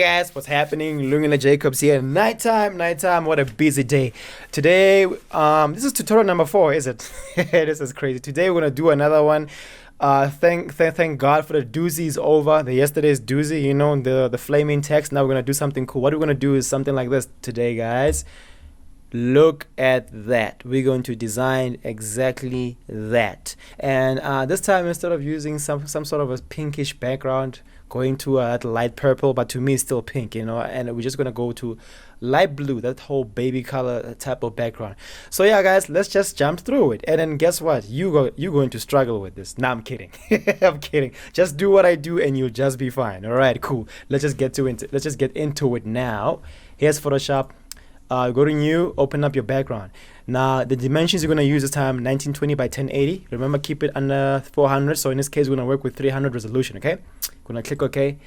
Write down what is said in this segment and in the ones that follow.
guys, what's happening? Lungile Jacobs here. Nighttime. What a busy day. Today, this is tutorial number 4, is it? This is crazy. Today we're gonna do another one. Thank God for the doozies over. The yesterday's doozy, you know, the flaming text. Now we're gonna do something cool. What we're gonna do is something like this today, guys. Look at that. We're going to design exactly that. And this time, instead of using some sort of a pinkish background, going to a light purple, but to me it's still pink, you know, and we're just gonna go to light blue, that whole baby color type of background. So yeah, guys, let's just jump through it. And then guess what? You're going to struggle with this. Nah, I'm kidding. I'm kidding. Just do what I do and you'll just be fine. All right, cool. Let's just get into it now. Here's Photoshop. Go to new, open up your background. Now the dimensions you're going to use this time 1920 by 1080. Remember, keep it under 400. So in this case we're going to work with 300 resolution. Okay, going to click OK.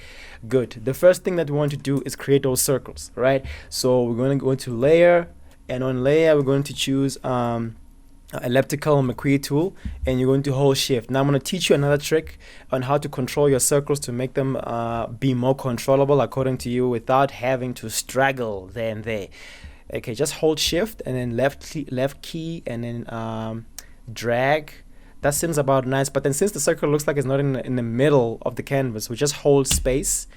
Good. The first thing that we want to do is create those circles, right? So we're going to go into layer, and on layer we're going to choose elliptical McQueen tool, and you're going to hold shift. Now I'm going to teach you another trick on how to control your circles to make them be more controllable according to you without having to struggle there and there. Okay, just hold shift and then left key and then drag. That seems about nice, but then since the circle looks like it's not in the middle of the canvas, we just hold space,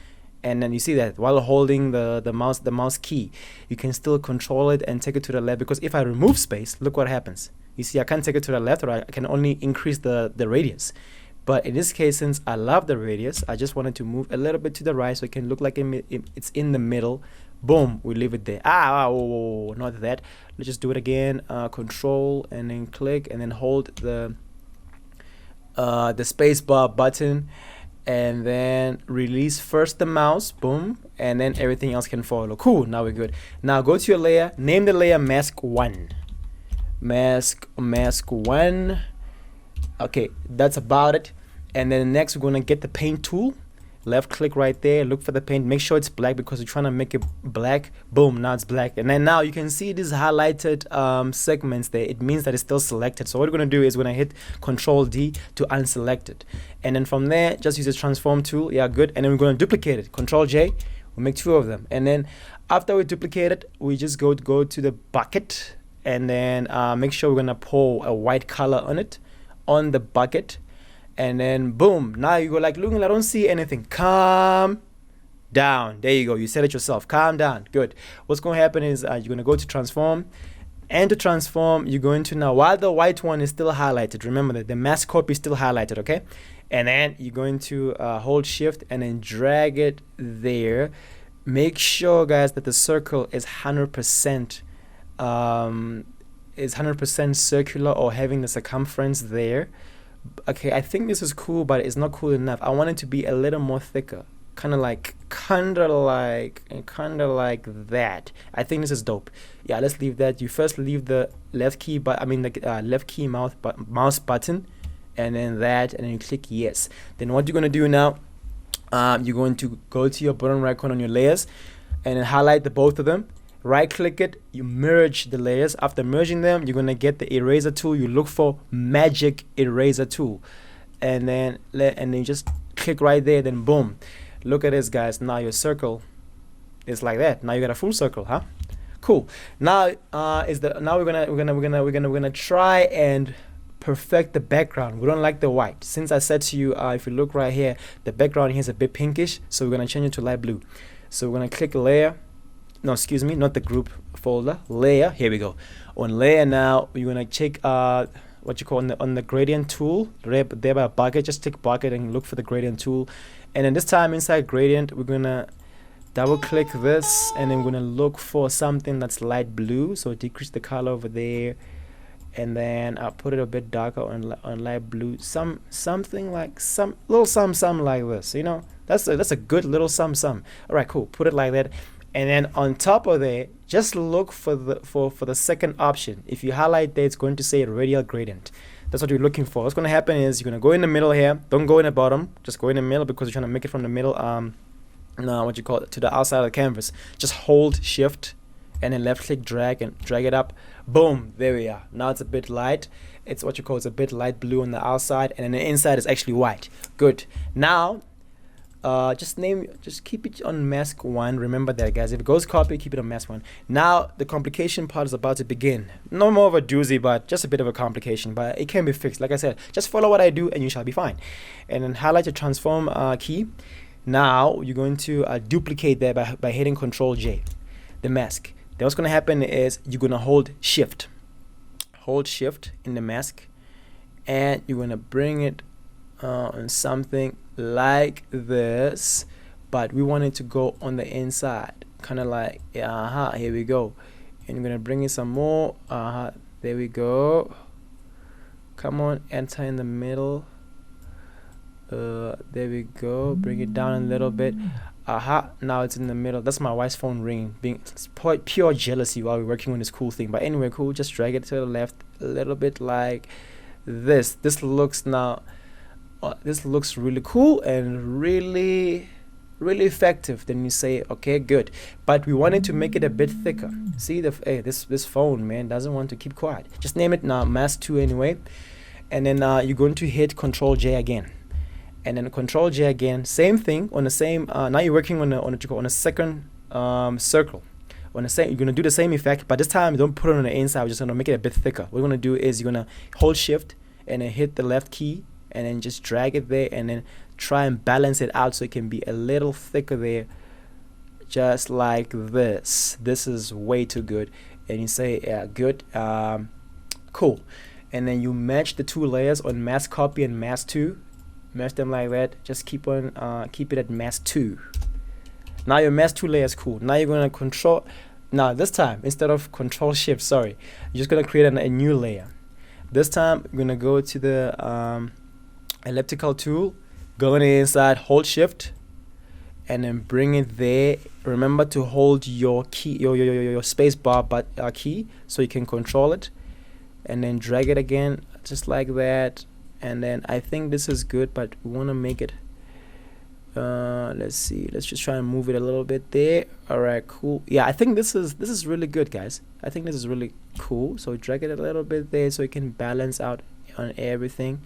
and then you see that while holding the mouse key, you can still control it and take it to the left, because if I remove space, look what happens. You see, I can't take it to the left, or I can only increase the radius. But in this case, since I love the radius, I just wanted to move a little bit to the right so it can look like it's in the middle. Boom, we leave it there. Oh, not that. Let's just do it again. Control and then click and then hold the space bar button, and then release first the mouse. Boom, and then everything else can follow. Cool, now we're good. Now go to your layer, name the layer mask 1. Mask 1. Okay, that's about it. And then next we're gonna get the paint tool. Left click right there, look for the paint, make sure it's black because we're trying to make it black. Boom, now it's black. And then now you can see these highlighted segments there. It means that it's still selected. So what we're going to do is we're going to hit Control D to unselect it, and then from there just use the transform tool. Yeah, good. And then we're going to duplicate it. Control J, we'll make 2 of them, and then after we duplicate it, we just go to the bucket, and then make sure we're going to pour a white color on it, on the bucket. And then boom, now you go like, look, I don't see anything. Calm down. There you go. You said it yourself. Calm down. Good. What's going to happen is you're going to go to transform, and to transform you're going to, now while the white one is still highlighted, remember that the mask copy is still highlighted, okay? And then you're going to hold shift and then drag it there. Make sure, guys, that the circle is 100% circular, or having the circumference there. Okay, I think this is cool, but it's not cool enough. I want it to be a little more thicker, kind of like that. I think this is dope. Yeah, let's leave that. You first leave the left key, but left key mouse button, and then that, and then you click yes. Then what you're gonna do now? You're going to go to your bottom right corner on your layers, and then highlight the both of them. Right click it, you merge the layers. After merging them, you're gonna get the eraser tool. You look for magic eraser tool, and then you just click right there. Then boom, look at this, guys. Now your circle is like that. Now you got a full circle, huh? Cool. Now we're gonna try and perfect the background. We don't like the white. Since I said to you, if you look right here, the background here is a bit pinkish, so we're gonna change it to light blue. So we're gonna click layer. No, excuse me, not the group folder. Layer. Here we go. On layer now, you're gonna check what you call on the gradient tool. There by bucket, just click bucket and look for the gradient tool. And then this time inside gradient, we're gonna double click this, and then we're gonna look for something that's light blue. So decrease the color over there, and then I'll put it a bit darker on light blue. Something like some like this. You know, that's a good little some. All right, cool. Put it like that. And then on top of there, just look for the second option. If you highlight there, it's going to say radial gradient. That's what you're looking for. What's going to happen is you're going to go in the middle here. Don't go in the bottom. Just go in the middle, because you're trying to make it from the middle. What you call it, to the outside of the canvas. Just hold shift and then left click, drag it up. Boom, there we are. Now it's a bit light. It's what you call, it's a bit light blue on the outside, and then the inside is actually white. Good. Now just keep it on mask 1. Remember that, guys. If it goes copy, keep it on mask 1. Now the complication part is about to begin. No more of a doozy, but just a bit of a complication, but it can be fixed. Like I said, just follow what I do and you shall be fine. And then highlight your transform key. Now you're going to duplicate that by hitting Control J, the mask. Then what's going to happen is you're going to hold shift in the mask, and you're going to bring it on something like this, but we want it to go on the inside, kind of like, here we go. And you're going to bring it some more, there we go. Come on, enter in the middle. There we go. Bring it down a little bit. Now it's in the middle. That's my wife's phone ringing, being pure jealousy while we're working on this cool thing. But anyway, cool. Just drag it to the left a little bit like this. This looks really cool and really effective. Then you say, okay, good. But we wanted to make it a bit thicker. See this phone, man, doesn't want to keep quiet. Just name it now mask 2 anyway. And then you're going to hit Control J again. And then Control J again, same thing on the same. Now you're working on a second circle. On the same, you're gonna do the same effect, but this time don't put it on the inside. We're just gonna make it a bit thicker. What we're gonna do is you're gonna hold Shift and then hit the left key and then just drag it there and then try and balance it out so it can be a little thicker there, just like this. This is way too good. And you say, yeah, good, cool. And then you match the 2 layers on mask copy and mask 2. Match them like that. Just keep it at mask 2. Now your mask 2 layer is cool. Now you're gonna control. Now this time, instead of Control Shift, sorry, you're just gonna create a new layer. This time you're gonna go to the elliptical tool, go on the inside, hold Shift, and then bring it there. Remember to hold your key, your space bar key, so you can control it, and then drag it again, just like that. And then I think this is good, but we want to make it let's see, let's just try and move it a little bit there. All right, cool. Yeah, I think this is really good, guys. I think this is really cool. So drag it a little bit there so it can balance out on everything,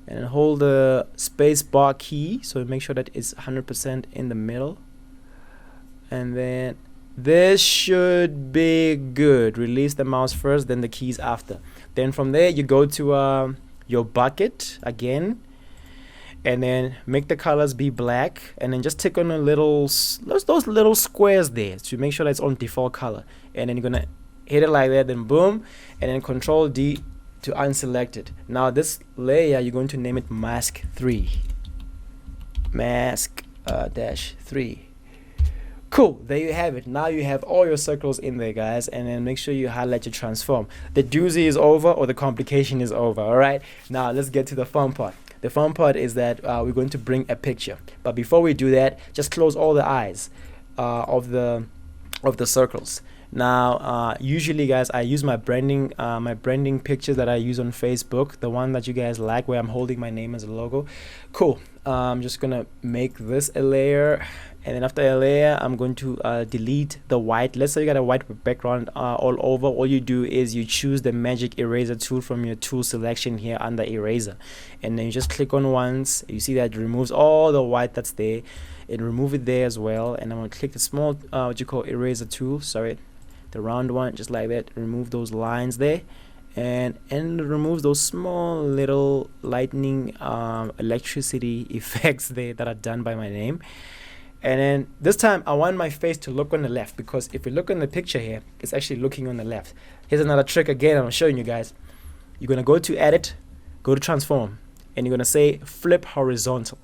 and then hold the space bar key so make sure that it's 100% in the middle. And then this should be good. Release the mouse first, then the keys after. Then from there you go to your bucket again, and then make the colors be black, and then just tick on the those little squares there to make sure that it's on default color. And then you're gonna hit it like that, then boom, and then Control D to unselect it. Now this layer you're going to name it mask 3. Mask dash 3. Cool, there you have it. Now you have all your circles in there, guys, and then make sure you highlight your transform. The doozy is over, or the complication is over. All right, now let's get to the fun part. The fun part is that we're going to bring a picture, but before we do that, just close all the eyes of the circles. Now usually, guys, I use my branding pictures that I use on Facebook, the one that you guys like, where I'm holding my name as a logo. Cool. I'm just gonna make this a layer, and then after a layer I'm going to delete the white. Let's say you got a white background all over. All you do is you choose the magic eraser tool from your tool selection here under eraser, and then you just click on once. You see that it removes all the white that's there, and remove it there as well. And I'm gonna click the small what you call eraser tool, sorry, the round one, just like that. Remove those lines there, and remove those small little lightning electricity effects there that are done by my name. And then this time I want my face to look on the left, because if you look on the picture here, it's actually looking on the left. Here's another trick again I'm showing you guys. You're gonna go to edit, go to transform, and you're gonna say flip horizontal,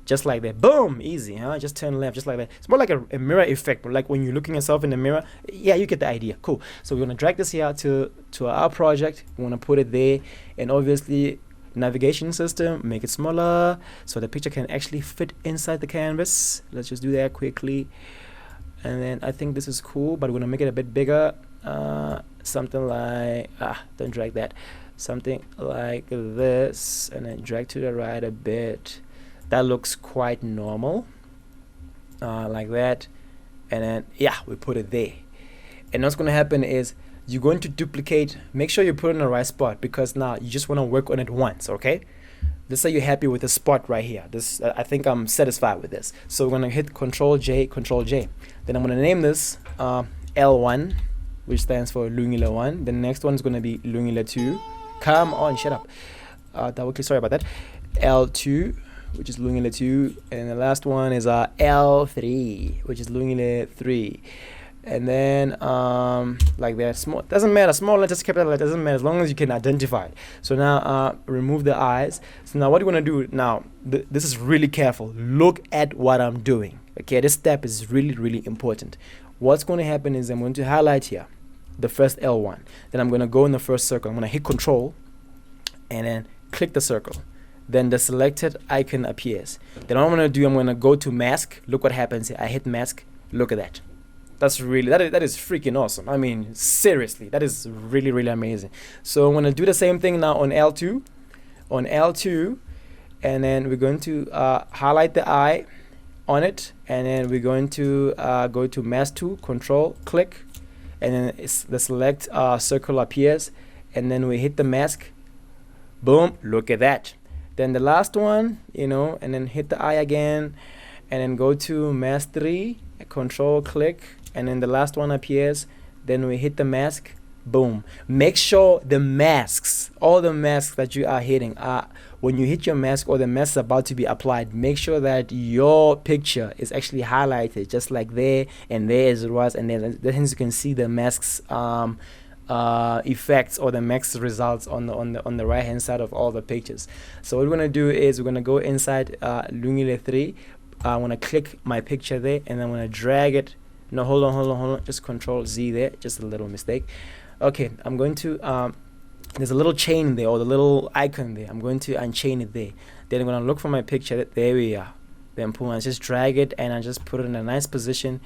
just like that. Boom, easy, huh? Just turn left, just like that. It's more like a mirror effect, but like when you're looking at yourself in the mirror. Yeah, you get the idea. Cool. So we're gonna drag this here to our project. We wanna put it there, and obviously navigation system, make it smaller so the picture can actually fit inside the canvas. Let's just do that quickly. And then I think this is cool, but we're gonna make it a bit bigger, something like don't drag that, something like this, and then drag to the right a bit. That looks quite normal, like that. And then yeah, we put it there. And what's gonna happen is you're going to duplicate. Make sure you put it in the right spot, because now you just want to work on it once. Okay, let's say you're happy with the spot right here. This I think I'm satisfied with this. So we're gonna hit Control J, Control J. Then I'm gonna name this L1, which stands for Lungile 1. The next one is gonna be Lungile 2. Come on, shut up. Double click. Sorry about that. L2, which is Lungile 2, and the last one is L3, which is Lungile 3. And then like that, small, doesn't matter, small letters, capital letters, doesn't matter, as long as you can identify it. So now remove the eyes. So now what you want to do now, this is really careful, look at what I'm doing. Okay, this step is really important. What's going to happen is I'm going to highlight here the first L1, then I'm going to go in the first circle. I'm going to hit Control and then click the circle. Then the selected icon appears. Then what I'm going to do, I'm going to go to mask. Look what happens here. I hit mask. Look at that. That's really, that is freaking awesome. I mean, seriously, that is really amazing. So I'm going to do the same thing now on L2. On L2, and then we're going to highlight the eye on it, and then we're going to go to mask 2, Control, click, and then the select circle appears, and then we hit the mask. Boom, look at that. Then the last one, you know, and then hit the eye again, and then go to mask 3, Control, click, and then the last one appears. Then we hit the mask. Boom. Make sure the masks, all the masks that you are hitting, when you hit your mask or the mask is about to be applied, make sure that your picture is actually highlighted, just like there and there as it was, and then you can see the masks effects or the max results on the right hand side of all the pictures. So what we're going to do is we're going to go inside Lungile 3. I want to click my picture there, and I'm going to drag it. No, hold on, just Control Z there, just a little mistake. Okay, I'm going to there's a little chain there, or the little icon there. I'm going to unchain it there. Then I'm going to look for my picture. There we are. Then boom, I just drag it and I just put it in a nice position,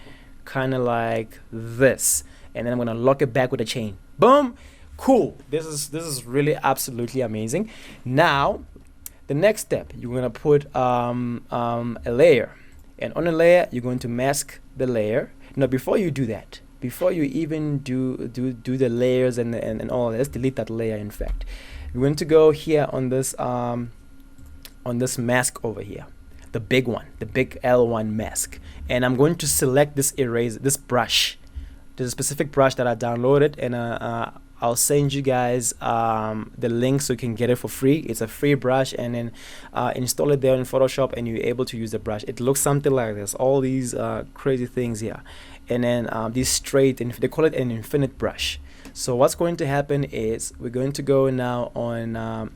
kind of like this. And then I'm going to lock it back with a chain. Boom. Cool. This is really absolutely amazing. Now the next step, you're going to put a layer, and on a layer you're going to mask the layer. Now before you do that, before you even do the layers and all, let's delete that layer. In fact, we're going to go here on this mask over here, the big one, the big L1 mask, and I'm going to select this eraser, this brush. There's a specific brush that I downloaded, and I'll send you guys the link so you can get it for free. It's a free brush, and then install it there in Photoshop, and you're able to use the brush. It looks something like this, all these crazy things here, and then these straight, and they call it an infinite brush. So what's going to happen is we're going to go now on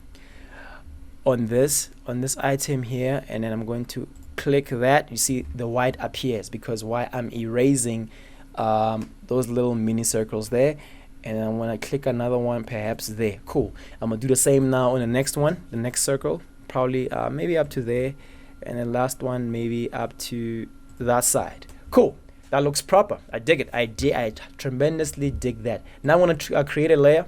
this item here, and then I'm going to click that. You see the white appears because why? I'm erasing those little mini circles there, and I'm gonna click another one perhaps there. Cool. I'm gonna do the same now on the next one, the next circle, probably maybe up to there, and the last one maybe up to that side. Cool. That looks proper. I dig it. I tremendously dig that. Now I want to create a layer.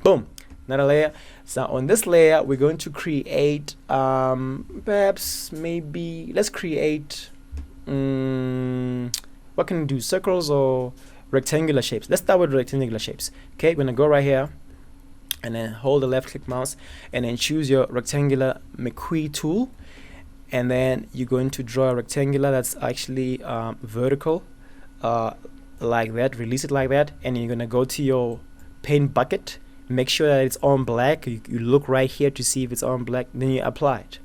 Boom, another layer. So on this layer we're going to create perhaps maybe let's create what can we do, circles or rectangular shapes? Let's start with rectangular shapes. Okay, we're gonna go right here and then hold the left click mouse and then choose your rectangular McQueen tool, and then you're going to draw a rectangular that's actually vertical like that. Release it like that, and you're gonna go to your paint bucket, make sure that it's on black. You look right here to see if it's on black, then you apply it.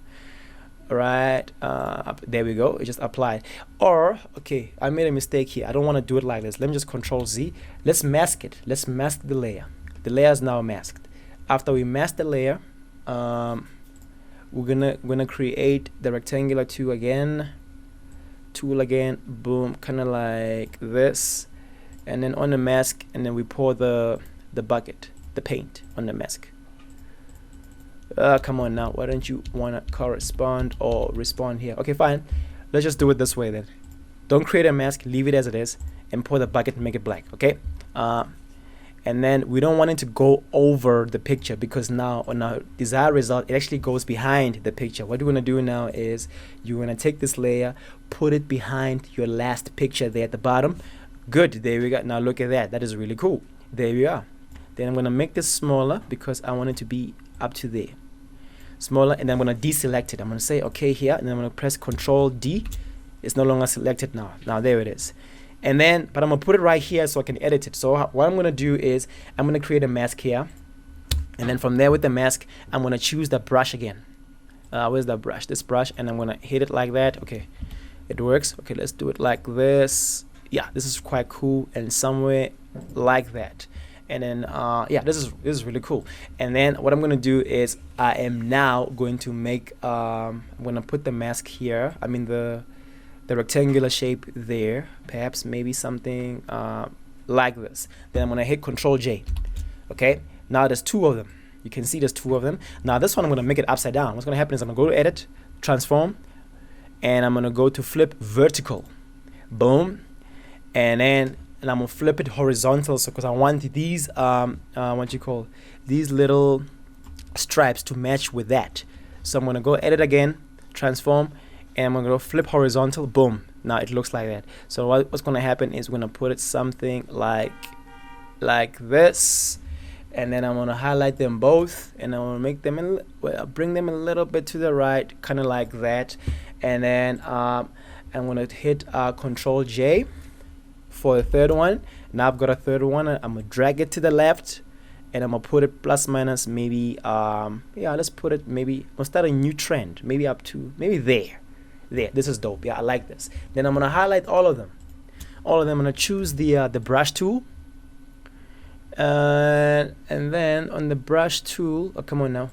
Right, there we go, it just applied. Or okay, I made a mistake here, I don't want to do it like this. Let me just Control Z. Let's mask it. Let's mask the layer. The layer is now masked. After we mask the layer, we're gonna create the rectangular tool again, boom, kind of like this, and then on the mask, and then we pour the bucket, the paint on the mask. Come on now, why don't you want to correspond or respond here? Okay, fine, let's just do it this way then. Don't create a mask, leave it as it is, and pour the bucket and make it black. Okay, and then we don't want it to go over the picture, because now on our desired result it actually goes behind the picture. What you're going to do now is you're going to take this layer, put it behind your last picture there at the bottom. Good, there we go. Now look at that, that is really cool. There we are. Then I'm going to make this smaller because I want it to be up to there. smaller, and then I'm gonna deselect it. I'm gonna say okay here, and then I'm gonna press Control D. It's no longer selected now. Now there it is. And then, but I'm gonna put it right here so I can edit it. So what I'm gonna do is I'm gonna create a mask here, and then from there with the mask, I'm gonna choose the brush again. Where's the brush? This brush, and I'm gonna hit it like that. Okay, it works. Okay, let's do it like this. Yeah, this is quite cool, and somewhere like that. And then yeah, this is really cool. And then what I'm gonna do is I am now going to make I'm gonna put the mask here. I mean the rectangular shape there, perhaps maybe something like this. Then I'm gonna hit Control J. Okay, now there's two of them. You can see there's two of them. Now this one I'm gonna make it upside down. What's gonna happen is I'm gonna go to Edit, Transform, and I'm gonna go to Flip Vertical. Boom. And then I'm gonna flip it horizontal, so because I want these what you call these little stripes to match with that. So I'm gonna go Edit again, Transform, and I'm gonna go flip horizontal. Boom. Now it looks like that. So what's gonna happen is we're gonna put it something like this, and then I'm gonna highlight them both, and I'm gonna make them bring them a little bit to the right, kind of like that. And then I'm gonna hit Control J for the third one. Now I've got a third one. I'm gonna drag it to the left, and I'm gonna put it plus minus maybe yeah, let's put it maybe, we'll start a new trend, maybe up to maybe there. This is dope. Yeah, I like this. Then I'm gonna highlight all of them. I'm gonna choose the brush tool, and then on the brush tool, oh come on now,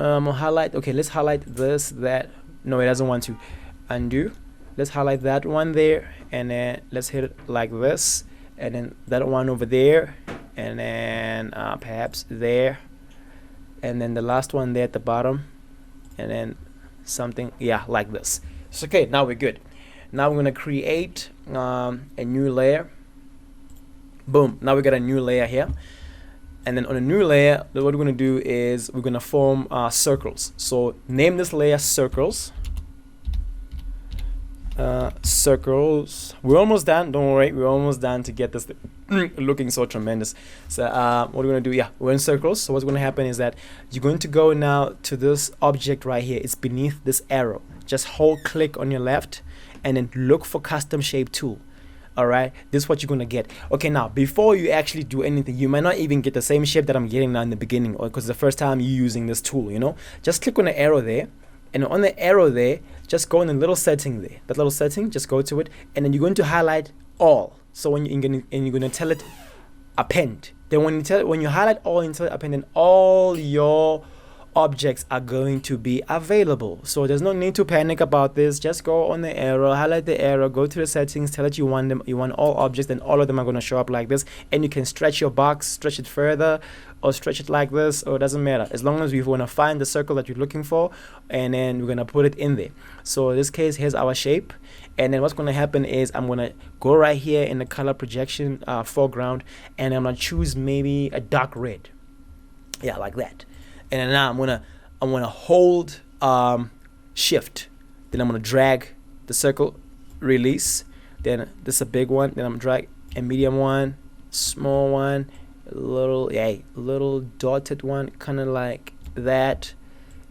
I'm gonna highlight. Okay, let's highlight this, that. No, it doesn't want to. Undo. Let's highlight that one there, and then let's hit it like this, and then that one over there, and then perhaps there, and then the last one there at the bottom, and then something, yeah, like this. So okay, now we're good. Now we're gonna create a new layer. Boom, now we got a new layer here, and then on a new layer, what we're gonna do is we're gonna form circles. So name this layer circles. Circles. We're almost done, don't worry, we're almost done to get this looking so tremendous. So what we're gonna do, yeah, we're in circles. So what's gonna happen is that you're going to go now to this object right here. It's beneath this arrow. Just hold click on your left, and then look for custom shape tool. All right, this is what you're gonna get. Okay, now before you actually do anything, you might not even get the same shape that I'm getting now in the beginning, or because the first time you're using this tool, you know. Just click on the arrow there, and on the arrow there, just go in the little setting there. That little setting, just go to it, and then you're going to highlight all. So when you're gonna tell it append. Then when you highlight all and tell it append, then all your objects are going to be available. So there's no need to panic about this. Just go on the arrow, highlight the arrow, go to the settings, tell it you want them, you want all objects, then all of them are going to show up like this. And you can stretch your box, stretch it further, or stretch it like this, or it doesn't matter, as long as we want to find the circle that you're looking for, and then we're going to put it in there. So in this case, here's our shape, and then what's going to happen is I'm going to go right here in the color projection foreground, and I'm going to choose maybe a dark red, yeah, like that. And then now I'm gonna hold shift, then I'm gonna drag the circle, release, then this is a big one, then I'm gonna drag a medium one, small one, little dotted one, kind of like that,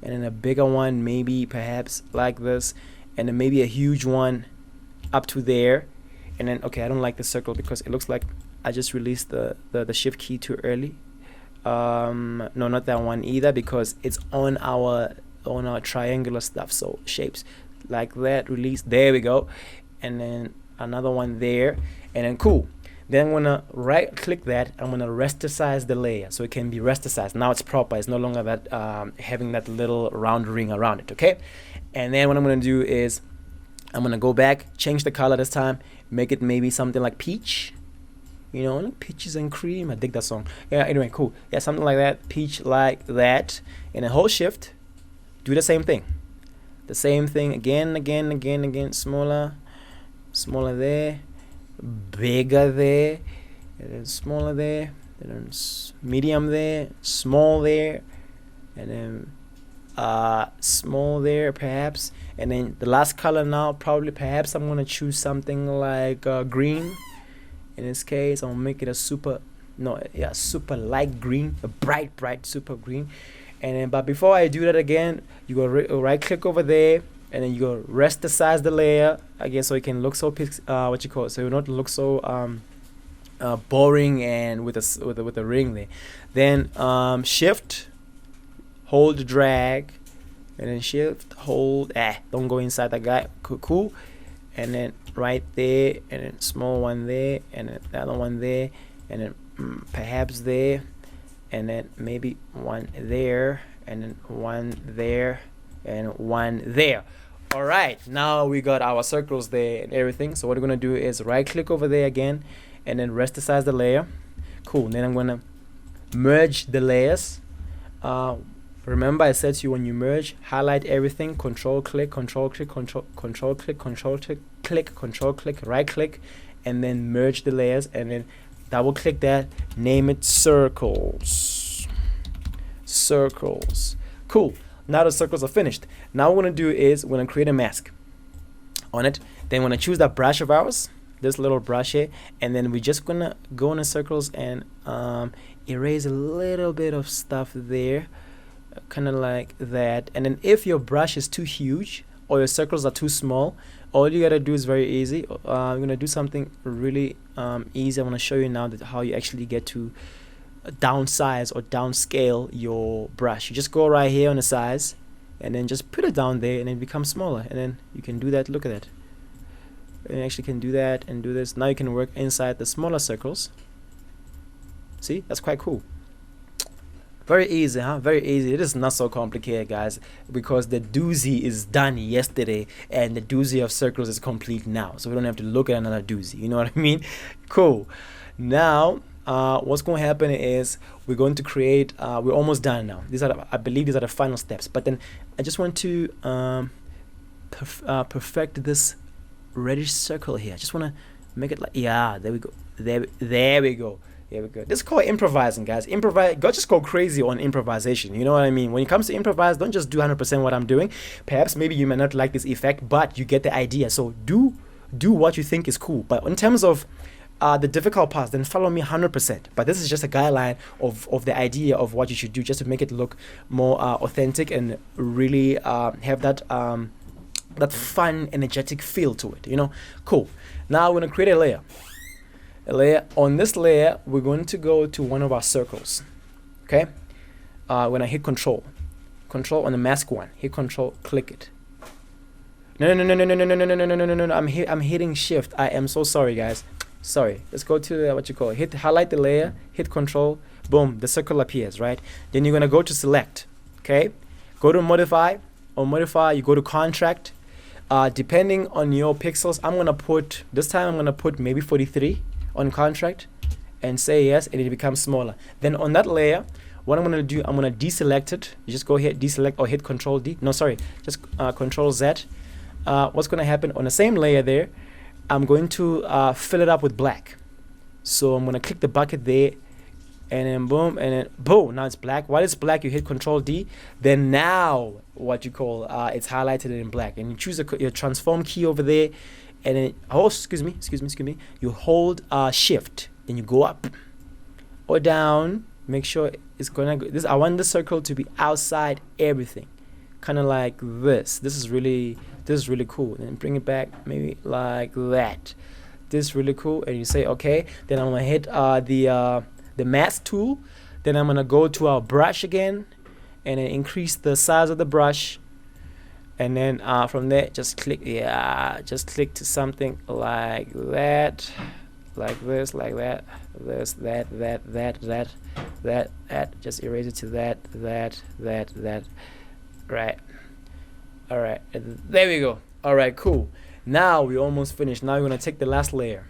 and then a bigger one, maybe perhaps like this, and then maybe a huge one up to there. And then okay, I don't like the circle because it looks like I just released the shift key too early. No, not that one either, because it's on our triangular stuff. So shapes like that, release, there we go, and then another one there, and then cool. Then I'm gonna right click that, I'm gonna rasterize the layer so it can be rasterized. Now it's proper, it's no longer that having that little round ring around it. Okay, and then what I'm gonna do is I'm gonna go back, change the color this time, make it maybe something like peach. You know, like peaches and cream. I dig that song. Yeah, anyway, cool. Yeah, something like that. Peach like that. And then hold shift. Do the same thing. The same thing again. Smaller. Smaller there. Bigger there. And then smaller there. And then medium there. Small there. And then small there perhaps. And then the last color now, probably perhaps I'm going to choose something like green. In this case, I'm gonna make it a super light green, a bright super green. And then, but before I do that again, you go right click over there, and then you go rest the size the layer again, so it can look so what you call it, so it not look so boring and with a ring there. Then shift, hold, drag, and then shift, hold. Don't go inside that guy. Cool. And then right there, and then small one there, and then the other one there, and then perhaps there, and then maybe one there, and then one there, and one there. All right, now we got our circles there and everything. So what we're gonna do is right click over there again, and then resize the layer. Cool. And then I'm gonna merge the layers. Remember I said to you, when you merge, highlight everything, control click, control click, control click, control click, control click, right click, and then merge the layers, and then double click that, name it circles. Cool. Now the circles are finished. Now what we're gonna do is we're gonna create a mask on it. Then we're gonna choose that brush of ours, this little brush here, and then we're just gonna go in the circles and erase a little bit of stuff there, kind of like that. And then if your brush is too huge or your circles are too small, all you gotta do is very easy. I'm gonna do something really easy. I'm gonna show you now that how you actually get to downsize or downscale your brush. You just go right here on the size, and then just put it down there, and it becomes smaller. And then you can do that. Look at that. And you actually can do that and do this. Now you can work inside the smaller circles. See, that's quite cool. Very easy, huh? Very easy. It is not so complicated, guys, because the doozy is done yesterday, and the doozy of circles is complete now, so we don't have to look at another doozy. You know what I mean? Cool. Now what's going to happen is we're going to create we're almost done now. I believe these are the final steps, but then I just want to perfect this reddish circle here. I just want to make it like, yeah, there we go, there we go. This is called improvising, guys. Just go crazy on improvisation. You know what I mean? When it comes to improvise, don't just do 100% what I'm doing. Perhaps maybe you may not like this effect, but you get the idea. So do what you think is cool. But in terms of the difficult parts, then follow me 100%. But this is just a guideline of the idea of what you should do, just to make it look more authentic and really have that that fun, energetic feel to it. You know, cool. Now we're gonna create a layer. On this layer, we're going to go to one of our circles. Okay. When I hit control on the mask one, hit control, click it. No. I'm hitting shift. I am so sorry, guys. Sorry. Let's go to what you call it. Highlight the layer, hit control, boom, the circle appears, right? Then you're gonna go to select. Okay. Go to modify. On modify, you go to contract. Depending on your pixels, this time I'm gonna put maybe 43 on contract, and say yes, and it becomes smaller. Then on that layer, what I'm gonna do, I'm gonna deselect it. You just go here, deselect, or hit control D. No, sorry, just control Z. What's gonna happen on the same layer there, I'm going to fill it up with black. So I'm gonna click the bucket there, and then boom, and then boom, now it's black. While it's black, you hit control D. Then now what you call it's highlighted in black, and you choose your transform key over there, and then excuse me, you hold shift, then you go up or down. Make sure it's gonna go I want the circle to be outside everything, kind of like this. This is really cool. And bring it back maybe like that. This is really cool. And you say okay. Then I'm gonna hit the mask tool. Then I'm gonna go to our brush again, and then increase the size of the brush. And then from there, just click to something like that, like this, like that, this, that. Just erase it to that. Right. All right. There we go. All right. Cool. Now we almost finished. Now we're gonna take the last layer.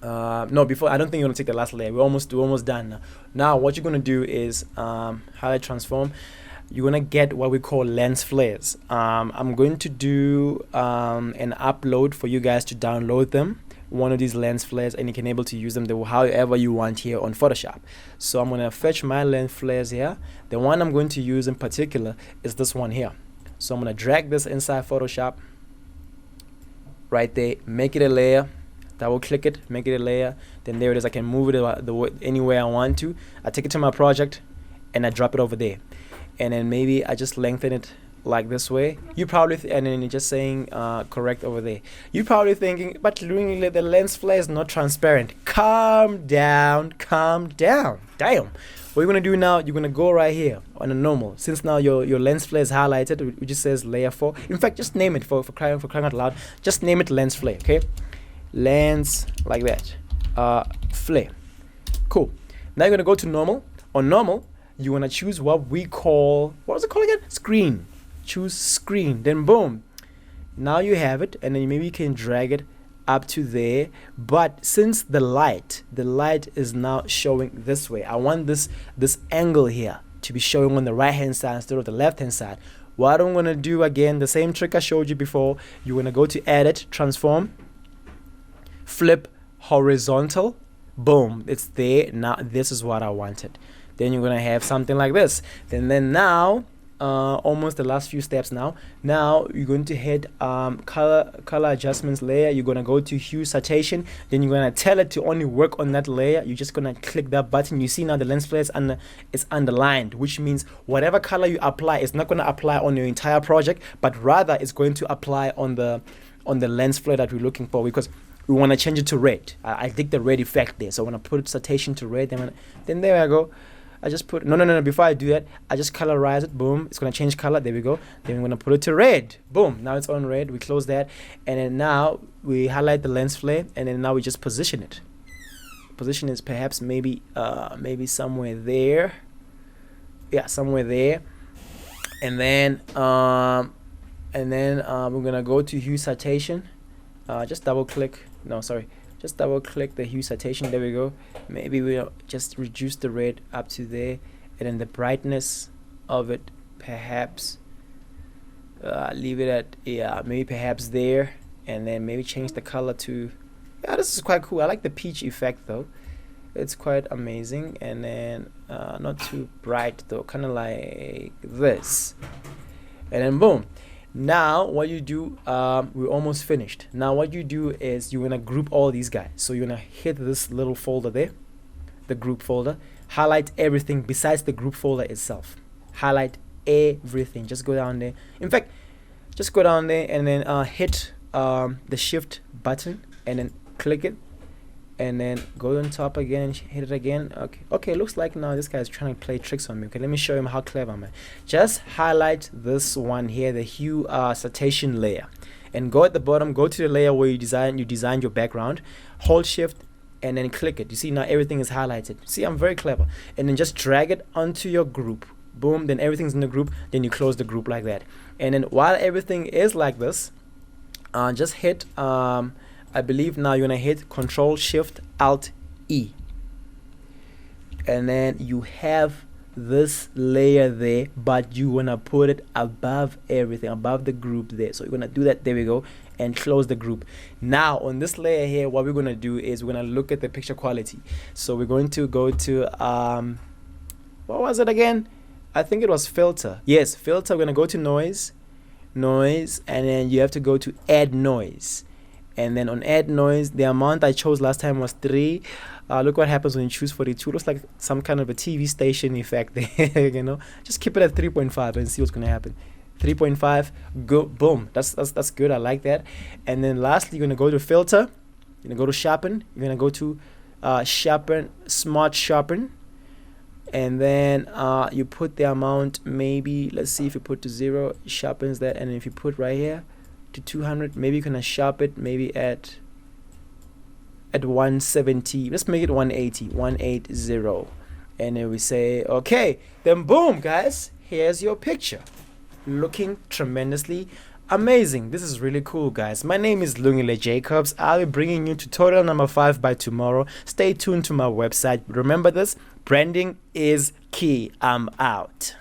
No, before, I don't think you're gonna take the last layer. We're almost done now. Now what you're gonna do is highlight transform. You're gonna get what we call lens flares. I'm going to do an upload for you guys to download them, one of these lens flares, and you can able to use them however you want here on Photoshop. So I'm gonna fetch my lens flares here. The one I'm going to use in particular is this one here. So I'm gonna drag this inside Photoshop right there, make it a layer, double click it, make it a layer. Then there it is. I can move it anywhere I want to. I take it to my project and I drop it over there. and then maybe I just lengthen it like this way. You probably and then you're just saying correct over there. You're probably thinking, but Lungile, the lens flare is not transparent. Calm down, calm down. Damn. What you're gonna do now, you're gonna go right here on a normal. Since now your lens flare is highlighted, it just says layer 4. In fact, just name it for crying out loud. Just name it lens flare, okay? Lens like that. Flare. Cool. Now you're gonna go to normal. On normal, you wanna choose what we call, what was it called again? Screen. Choose screen. Then boom. Now you have it, and then maybe you can drag it up to there. But since the light is now showing this way, I want this angle here to be showing on the right hand side instead of the left hand side. What I'm gonna do, again, the same trick I showed you before. You're gonna go to edit, transform, flip horizontal, boom, it's there. Now this is what I wanted. Then you're gonna have something like this. Then now almost the last few steps. Now you're going to hit color adjustments layer. You're going to go to hue saturation. Then you're going to tell it to only work on that layer. You're just going to click that button. You see now the lens flare is underlined, which means whatever color you apply, it's not going to apply on your entire project, but rather it's going to apply on the lens flare that we're looking for, because we want to change it to red. I dig the red effect there, so I want to put saturation to red. Then there I go. I just put no. Before I do that, I just colorize it. Boom, it's gonna change color. There we go. Then we're gonna put it to red. Boom, now it's on red. We close that, and then now we highlight the lens flare, and then now we just position it. Position is perhaps maybe somewhere there. Yeah, somewhere there. And then we're gonna go to hue saturation. Just double click. No, sorry. Just double click the hue saturation. There we go. Maybe we'll just reduce the red up to there, and then the brightness of it perhaps leave it at, yeah, maybe perhaps there, and then maybe change the color to, yeah, this is quite cool. I like the peach effect though. It's quite amazing. And then not too bright though, kind of like this, and then boom. Now what you do, we're almost finished. Now what you do is you're gonna group all these guys. So you're gonna hit this little folder there, the group folder, highlight everything besides the group folder itself. Highlight everything. Just go down there. In fact, just go down there and then hit the shift button and then click it, and then go on top again and hit it again. Okay, looks like now this guy is trying to play tricks on me. Okay, let me show him how clever I'm at. Just highlight this one here, the hue saturation layer, and go at the bottom, go to the layer where you designed your background, hold shift and then click it. You see now everything is highlighted. See, I'm very clever. And then just drag it onto your group. Boom, then everything's in the group. Then you close the group like that. And then while everything is like this, just hit I believe now you're gonna hit Control Shift Alt E, and then you have this layer there, but you wanna put it above everything, above the group there. So you're gonna do that. There we go, and close the group. Now on this layer here, what we're gonna do is we're gonna look at the picture quality. So we're going to go to what was it again? I think it was filter. Yes, filter. We're gonna go to noise, and then you have to go to add noise. And then on add noise, the amount I chose last time was 3. Look what happens when you choose 42. Looks like some kind of a TV station effect there. You know, just keep it at 3.5 and see what's gonna happen. 3.5, go, boom. That's good. I like that. And then lastly, you're gonna go to filter. You're gonna go to sharpen. You're gonna go to sharpen, smart sharpen. And then you put the amount. Maybe let's see if you put to 0, it sharpens that. And if you put right here to 200, maybe you can sharpen it maybe at 170. Let's make it 180, and then we say okay. Then boom, guys, here's your picture, looking tremendously amazing. This is really cool, guys. My name is Lungile Jacobs. I'll be bringing you tutorial number 5 by tomorrow. Stay tuned to my website. Remember this, branding is key. I'm out.